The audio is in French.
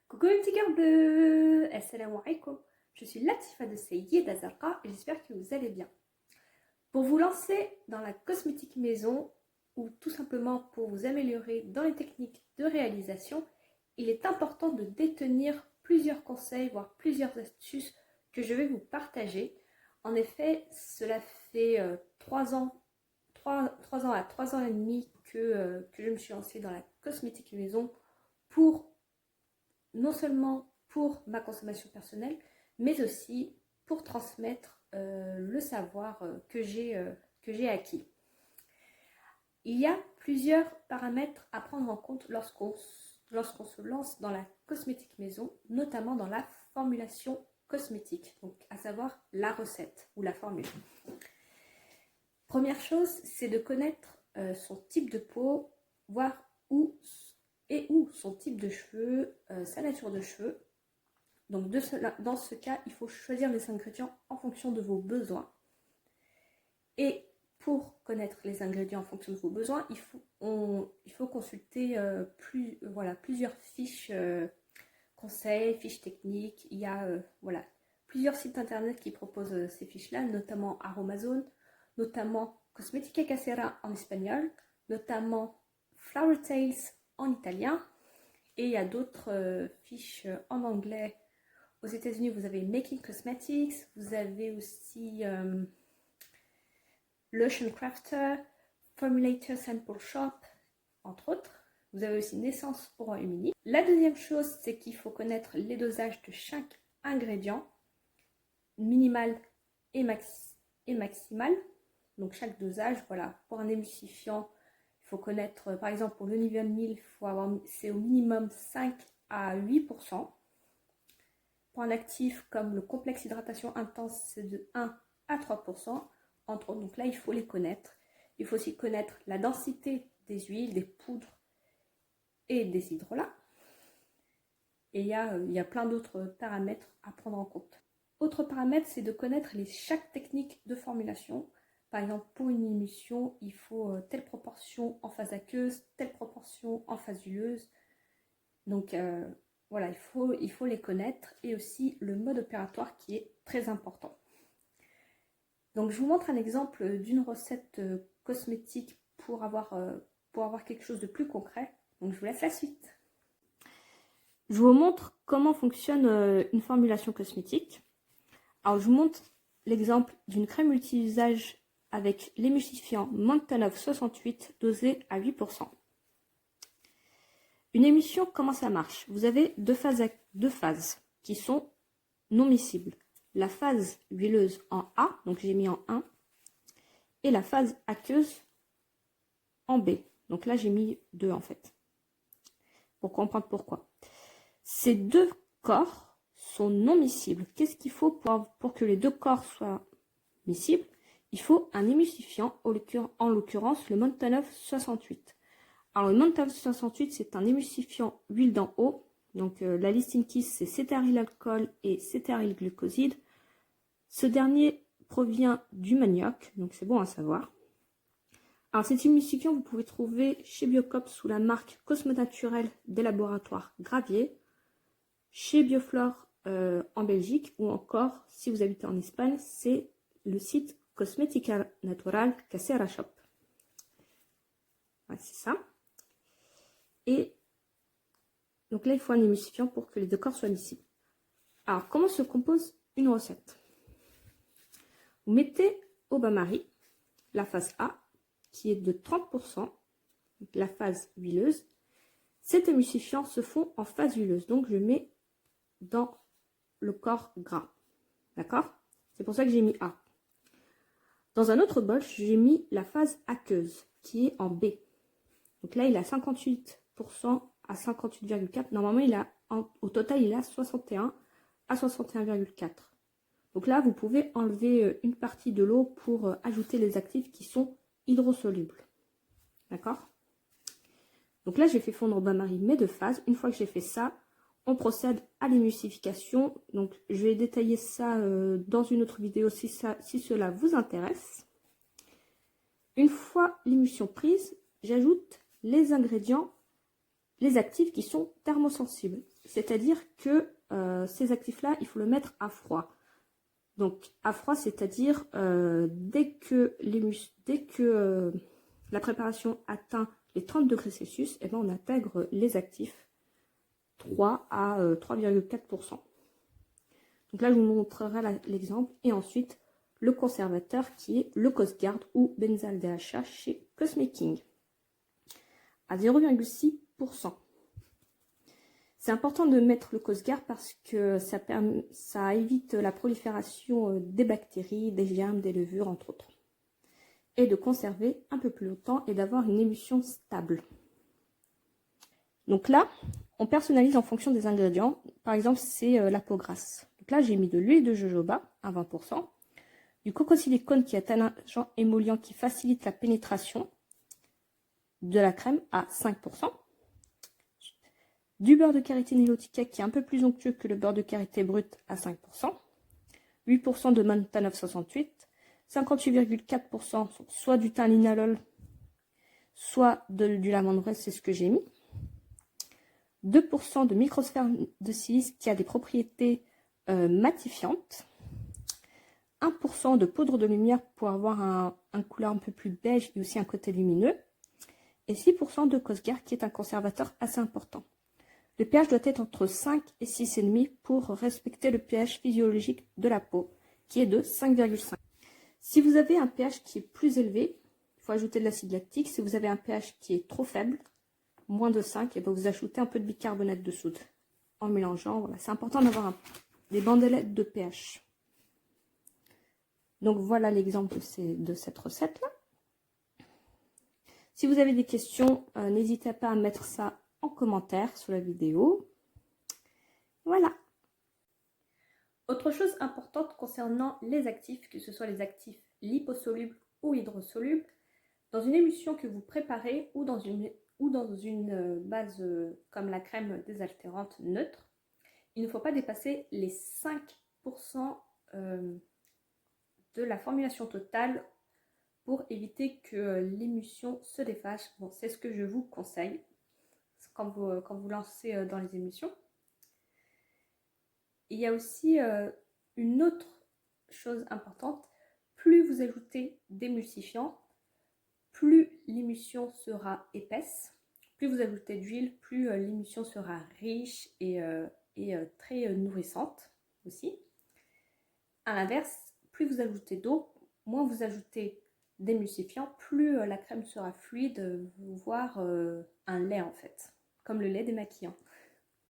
Coucou mes petits cœurs bleus, assalamu alaikum. Je suis Latifa de Sayyida Zarqa et j'espère que vous allez bien. Pour vous lancer dans la cosmétique maison ou tout simplement pour vous améliorer dans les techniques de réalisation, il est important de détenir plusieurs conseils, voire plusieurs astuces que je vais vous partager. En effet, cela fait 3 ans à 3 ans et demi que je me suis lancée dans la cosmétique maison pour non seulement pour ma consommation personnelle, mais aussi pour transmettre le savoir que j'ai acquis. Il y a plusieurs paramètres à prendre en compte lorsqu'on se lance dans la cosmétique maison, notamment dans la formulation cosmétique, donc à savoir la recette ou la formule. Première chose, c'est de connaître son type de peau, voir où son type de cheveux, sa nature de cheveux. Donc dans ce cas, il faut choisir les ingrédients en fonction de vos besoins. Et pour connaître les ingrédients en fonction de vos besoins, il faut consulter plusieurs fiches conseils, fiches techniques. Il y a plusieurs sites internet qui proposent ces fiches-là, notamment Aromazone, notamment Cosmetica Casera en espagnol, notamment Flower Tales en italien, et il y a d'autres fiches en anglais. Aux États-Unis, vous avez Making Cosmetics, vous avez aussi Lotion Crafter, Formulator Sample Shop, entre autres. Vous avez aussi Naissance au Royaume-Uni. La deuxième chose, c'est qu'il faut connaître les dosages de chaque ingrédient, minimal et maximal. Donc chaque dosage, voilà, pour un émulsifiant, il faut connaître, par exemple, pour le Nivea 1000, c'est au minimum 5 à 8%. Pour un actif comme le complexe hydratation intense, c'est de 1 à 3%, entre autres. Donc là, il faut les connaître. Il faut aussi connaître la densité des huiles, des poudres et des hydrolats. Et il y a plein d'autres paramètres à prendre en compte. Autre paramètre, c'est de connaître chaque technique de formulation. Par exemple, pour une émulsion, il faut telle proportion en phase aqueuse, telle proportion en phase huileuse. Donc voilà, il faut les connaître, et aussi le mode opératoire qui est très important. Donc je vous montre un exemple d'une recette cosmétique pour avoir quelque chose de plus concret. Donc je vous laisse la suite. Je vous montre comment fonctionne une formulation cosmétique. Alors je vous montre l'exemple d'une crème multi-usage avec l'émulsifiant Montanov 68 dosé à 8%. Une émulsion, comment ça marche? Vous avez deux phases qui sont non miscibles. La phase huileuse en A, donc j'ai mis en 1, et la phase aqueuse en B. Donc là j'ai mis 2 en fait, pour comprendre pourquoi. Ces deux corps sont non miscibles. Qu'est-ce qu'il faut pour que les deux corps soient miscibles? Il faut un émulsifiant, en l'occurrence le Montanov 68. Alors le Montanov 68, c'est un émulsifiant huile d'en haut. Donc la listine Kiss, c'est cétarylalcool et cétérylglucoside. Ce dernier provient du manioc, donc c'est bon à savoir. Alors cet émulsifiant, vous pouvez trouver chez Biocop sous la marque Cosmonaturel des laboratoires Gravier, chez Bioflore en Belgique, ou encore, si vous habitez en Espagne, c'est le site Cosmetica Natural Casera Shop. Ouais, c'est ça. Et donc là, il faut un émulsifiant pour que les deux corps soient miscibles. Alors, comment se compose une recette? Vous mettez au bain-marie la phase A, qui est de 30%, donc la phase huileuse. Cet émulsifiant se fond en phase huileuse, donc je mets dans le corps gras. D'accord? C'est pour ça que j'ai mis A. Dans un autre bol, j'ai mis la phase aqueuse, qui est en B. Donc là, il a 58% à 58,4. Normalement, au total, il a 61 à 61,4. Donc là, vous pouvez enlever une partie de l'eau pour ajouter les actifs qui sont hydrosolubles. D'accord? Donc là, j'ai fait fondre au bain-marie mes deux phases. Une fois que j'ai fait ça, on procède à l'émulsification. Donc, je vais détailler ça dans une autre vidéo si cela vous intéresse. Une fois l'émulsion prise, j'ajoute les ingrédients les actifs qui sont thermosensibles. C'est-à-dire que ces actifs-là, il faut le mettre à froid. Donc à froid, c'est-à-dire dès que la préparation atteint les 30 degrés Celsius, eh ben, on intègre les actifs 3 à 3,4%. Donc là, je vous montrerai l'exemple. Et ensuite, le conservateur qui est le Cosguard ou benzaldéhat chez Cosmeking à 0,6%. C'est important de mettre le Cosguard parce que ça évite la prolifération des bactéries, des germes, des levures, entre autres. Et de conserver un peu plus longtemps et d'avoir une émulsion stable. Donc là, on personnalise en fonction des ingrédients. Par exemple, c'est la peau grasse. Donc là, j'ai mis de l'huile de jojoba à 20%, du cocosilicone qui est un agent émollient qui facilite la pénétration, de la crème à 5%, du beurre de karité nilotica qui est un peu plus onctueux que le beurre de karité brut à 5%, 8% de mentha 968, 58,4% soit du thym linalol, soit du lavande fraîche, c'est ce que j'ai mis, 2% de microsphère de silice qui a des propriétés matifiantes, 1% de poudre de lumière pour avoir un couleur un peu plus beige et aussi un côté lumineux, et 6% de Cosguard qui est un conservateur assez important. Le pH doit être entre 5 et 6,5 pour respecter le pH physiologique de la peau, qui est de 5,5. Si vous avez un pH qui est plus élevé, il faut ajouter de l'acide lactique. Si vous avez un pH qui est trop faible, moins de 5, et bien vous ajoutez un peu de bicarbonate de soude. En mélangeant, voilà. C'est important d'avoir des bandelettes de pH. Donc voilà l'exemple de cette recette-là. Si vous avez des questions, n'hésitez pas à mettre ça en commentaire sous la vidéo. Voilà. Autre chose importante concernant les actifs, que ce soit les actifs liposolubles ou hydrosolubles, dans une émulsion que vous préparez ou dans une base comme la crème désaltérante neutre, il ne faut pas dépasser les 5% de la formulation totale pour éviter que l'émulsion se défâche. Bon, c'est ce que je vous conseille quand vous lancez dans les émulsions. Il y a aussi une autre chose importante, plus vous ajoutez d'émulsifiants, plus l'émulsion sera épaisse. Plus vous ajoutez d'huile, plus l'émulsion sera riche et très nourrissante aussi. A l'inverse, plus vous ajoutez d'eau, moins vous ajoutez d'émulsifiants, plus la crème sera fluide, voire un lait en fait, comme le lait démaquillant.